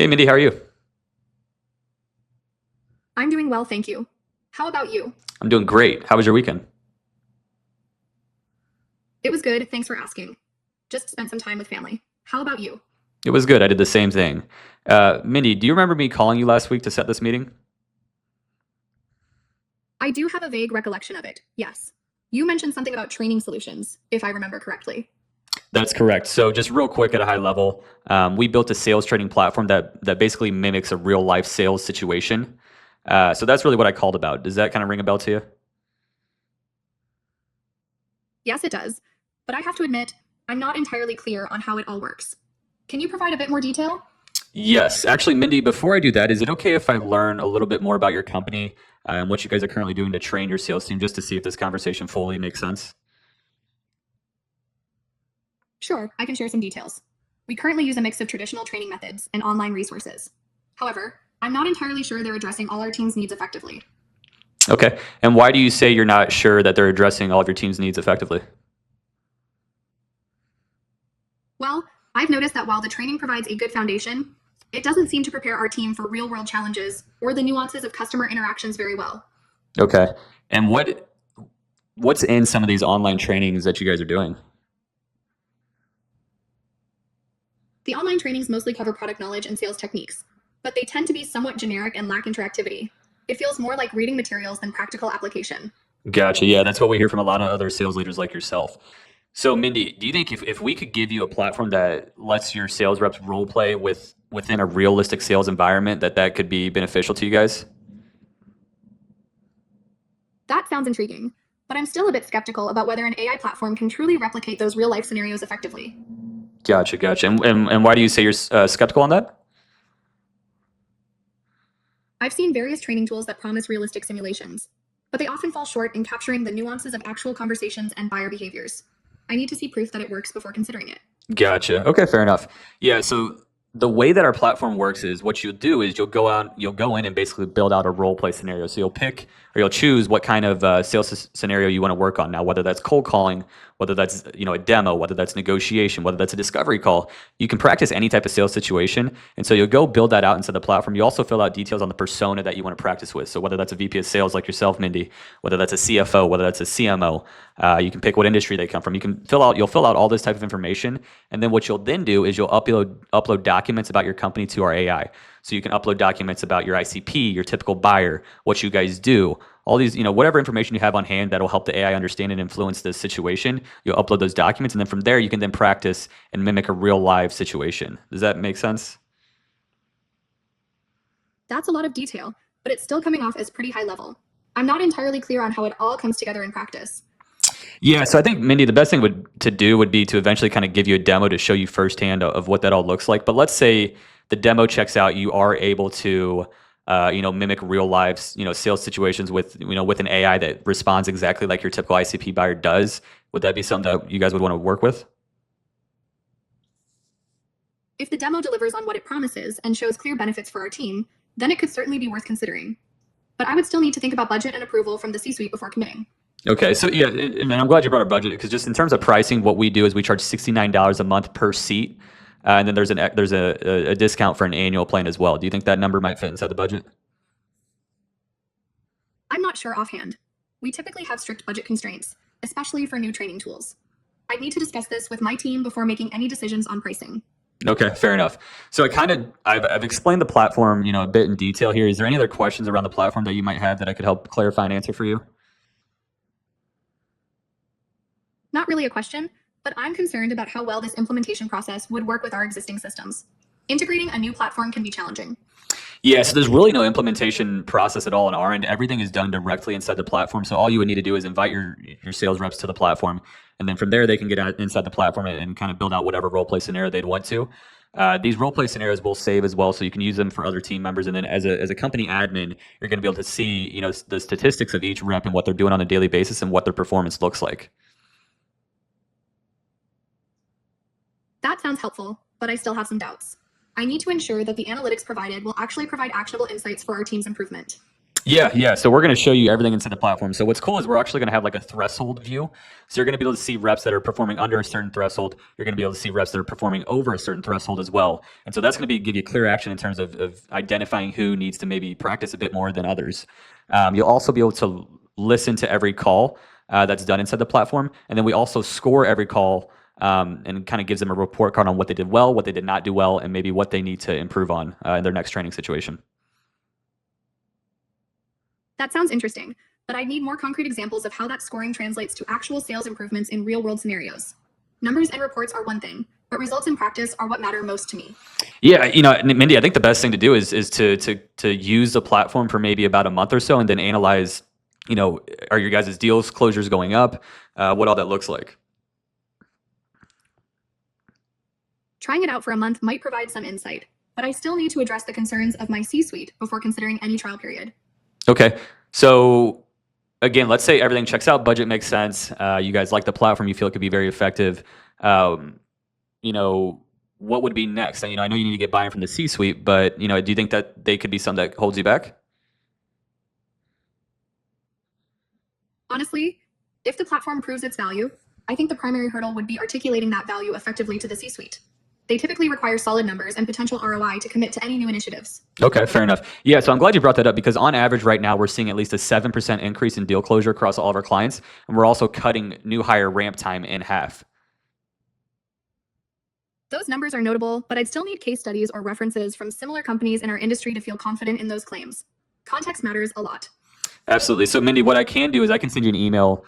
Hey, Mindy, how are you? I'm doing well, thank you. How about you? I'm doing great. How was your weekend? It was good, thanks for asking. Just spent some time with family. How about you? It was good. I did the same thing. Mindy, do you remember me calling you last week to set this meeting? I do have a vague recollection of it, yes. You mentioned something about training solutions, if I remember correctly. That's correct. So, just real quick at a high level, we built a sales training platform that basically mimics a real life sales situation. So that's really what I called about. Does that kind of ring a bell to you? Yes, it does. But I have to admit, I'm not entirely clear on how it all works. Can you provide a bit more detail? Yes, actually, Mindy. Before I do that, is it okay if I learn a little bit more about your company and what you guys are currently doing to train your sales team, just to see if this conversation fully makes sense? Sure, I can share some details. We currently use a mix of traditional training methods and online resources. However, I'm not entirely sure they're addressing all our team's needs effectively. Okay. And why do you say you're not sure that they're addressing all of your team's needs effectively? Well, I've noticed that while the training provides a good foundation, it doesn't seem to prepare our team for real world challenges or the nuances of customer interactions very well. Okay. And what's in some of these online trainings that you guys are doing? The online trainings mostly cover product knowledge and sales techniques, but they tend to be somewhat generic and lack interactivity. It feels more like reading materials than practical application. Gotcha. Yeah, that's what we hear from a lot of other sales leaders like yourself. So, Mindy, do you think if we could give you a platform that lets your sales reps role play within a realistic sales environment, that could be beneficial to you guys? That sounds intriguing, but I'm still a bit skeptical about whether an AI platform can truly replicate those real life scenarios effectively. Gotcha, gotcha. And why do you say you're skeptical on that? I've seen various training tools that promise realistic simulations, but they often fall short in capturing the nuances of actual conversations and buyer behaviors. I need to see proof that it works before considering it. Gotcha. Okay, fair enough. Yeah, so the way that our platform works is what you'll do is you'll go in and basically build out a role play scenario. So you'll pick or you'll choose what kind of scenario you want to work on. Now, whether that's cold calling, whether that's a demo, whether that's negotiation, whether that's a discovery call, you can practice any type of sales situation. And so you'll go build that out inside the platform. You also fill out details on the persona that you want to practice with. So whether that's a VP of sales like yourself, Mindy, whether that's a CFO, whether that's a CMO, you can pick what industry they come from. You'll fill out all this type of information, and then what you'll then do is you'll upload documents about your company to our AI. So you can upload documents about your ICP, your typical buyer, what you guys do, all these, whatever information you have on hand that'll help the AI understand and influence the situation. You'll upload those documents, and then from there you can then practice and mimic a real live situation. Does that make sense? That's a lot of detail, but it's still coming off as pretty high level. I'm not entirely clear on how it all comes together in practice. Yeah, so I think Mindy, the best thing to do would be to eventually kind of give you a demo to show you firsthand of what that all looks like. But let's say the demo checks out, you are able to, mimic real lives, sales situations with an AI that responds exactly like your typical ICP buyer does. Would that be something that you guys would want to work with? If the demo delivers on what it promises and shows clear benefits for our team, then it could certainly be worth considering. But I would still need to think about budget and approval from the C suite before committing. Okay, so yeah, and I'm glad you brought our budget because just in terms of pricing, what we do is we charge $69 a month per seat, and then there's a discount for an annual plan as well. Do you think that number might fit inside the budget? I'm not sure offhand. We typically have strict budget constraints, especially for new training tools. I'd need to discuss this with my team before making any decisions on pricing. Okay, fair enough. So I've explained the platform, a bit in detail here. Is there any other questions around the platform that you might have that I could help clarify and answer for you? Not really a question, but I'm concerned about how well this implementation process would work with our existing systems. Integrating a new platform can be challenging. Yeah, so there's really no implementation process at all on our end. Everything is done directly inside the platform. So all you would need to do is invite your sales reps to the platform, and then from there they can get out inside the platform and kind of build out whatever role play scenario they'd want to. These role play scenarios will save as well, so you can use them for other team members. And then as a company admin, you're going to be able to see the statistics of each rep and what they're doing on a daily basis and what their performance looks like. That sounds helpful, but I still have some doubts. I need to ensure that the analytics provided will actually provide actionable insights for our team's improvement. Yeah. So we're going to show you everything inside the platform. So what's cool is we're actually going to have like a threshold view. So you're going to be able to see reps that are performing under a certain threshold. You're going to be able to see reps that are performing over a certain threshold as well. And so that's going to give you clear action in terms of identifying who needs to maybe practice a bit more than others. You'll also be able to listen to every call that's done inside the platform. And then we also score every call and kind of gives them a report card on what they did well, what they did not do well, and maybe what they need to improve on in their next training situation. That sounds interesting, but I need more concrete examples of how that scoring translates to actual sales improvements in real world scenarios. Numbers and reports are one thing, but results in practice are what matter most to me. Yeah, Mindy, I think the best thing to do is to use the platform for maybe about a month or so, and then analyze. Are your guys' deals closures going up? What all that looks like. Trying it out for a month might provide some insight, but I still need to address the concerns of my C-suite before considering any trial period. Okay, so again, let's say everything checks out, budget makes sense. You guys like the platform, you feel it could be very effective. What would be next? And I know you need to get buy-in from the C-suite, but do you think that they could be something that holds you back? Honestly, if the platform proves its value, I think the primary hurdle would be articulating that value effectively to the C-suite. They typically require solid numbers and potential ROI to commit to any new initiatives. Okay, fair enough. Yeah, so I'm glad you brought that up because on average right now we're seeing at least a 7% increase in deal closure across all of our clients, and we're also cutting new hire ramp time in half. Those numbers are notable, but I'd still need case studies or references from similar companies in our industry to feel confident in those claims. Context matters a lot. Absolutely. So, Mindy, what I can do is I can send you an email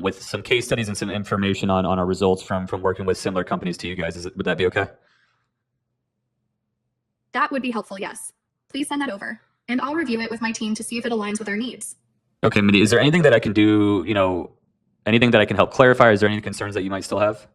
with some case studies and some information on our results from working with similar companies to you guys. Would that be okay? That would be helpful, yes. Please send that over, and I'll review it with my team to see if it aligns with our needs. Okay, Mindy, is there anything that I can do, anything that I can help clarify? Is there any concerns that you might still have?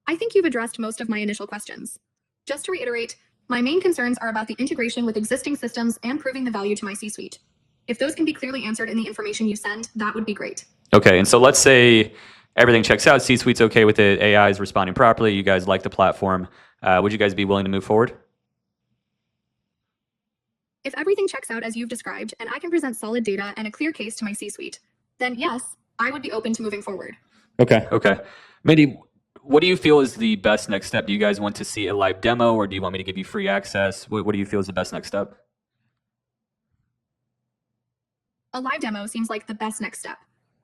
I think you've addressed most of my initial questions. Just to reiterate, my main concerns are about the integration with existing systems and proving the value to my C-suite. If those can be clearly answered in the information you send, that would be great. Okay, and so let's say everything checks out, C-suite's okay with it, AI is responding properly, you guys like the platform. Would you guys be willing to move forward? If everything checks out as you've described and I can present solid data and a clear case to my C-suite, then yes, I would be open to moving forward. Okay. Mindy, what do you feel is the best next step? Do you guys want to see a live demo or do you want me to give you free access? What do you feel is the best next step? A live demo seems like the best next step.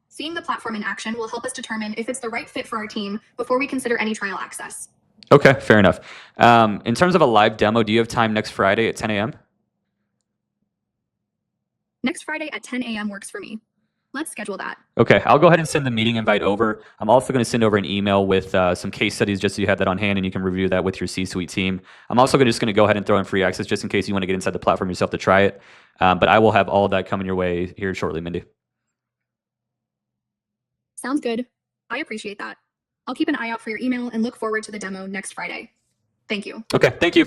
Seeing the platform in action will help us determine if it's the right fit for our team before we consider any trial access. Okay, fair enough. In terms of a live demo, do you have time next Friday at 10 a.m.? Next Friday at 10 a.m. works for me. Let's schedule that. Okay, I'll go ahead and send the meeting invite over. I'm also going to send over an email with some case studies just so you have that on hand and you can review that with your C-suite team. I'm also just going to go ahead and throw in free access just in case you want to get inside the platform yourself to try it. But I will have all of that coming your way here shortly, Mindy. Sounds good. I appreciate that. I'll keep an eye out for your email and look forward to the demo next Friday. Thank you. Okay, thank you.